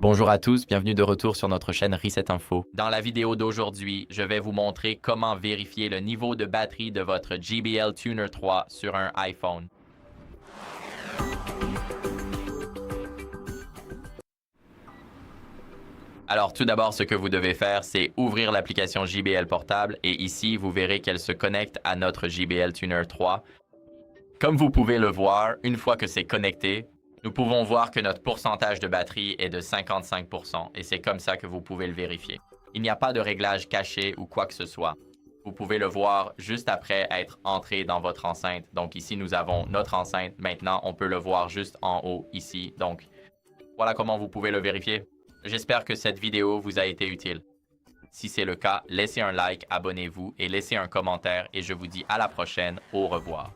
Bonjour à tous, bienvenue de retour sur notre chaîne Reset Info. Dans la vidéo d'aujourd'hui, je vais vous montrer comment vérifier le niveau de batterie de votre JBL Tuner 3 sur un iPhone. Alors tout d'abord, ce que vous devez faire, c'est ouvrir l'application JBL Portable et ici, vous verrez qu'elle se connecte à notre JBL Tuner 3. Comme vous pouvez le voir, une fois que c'est connecté, nous pouvons voir que notre pourcentage de batterie est de 55% et c'est comme ça que vous pouvez le vérifier. Il n'y a pas de réglage caché ou quoi que ce soit. Vous pouvez le voir juste après être entré dans votre enceinte. Donc ici, nous avons notre enceinte. Maintenant, on peut le voir juste en haut ici. Donc voilà comment vous pouvez le vérifier. J'espère que cette vidéo vous a été utile. Si c'est le cas, laissez un like, abonnez-vous et laissez un commentaire et je vous dis à la prochaine. Au revoir.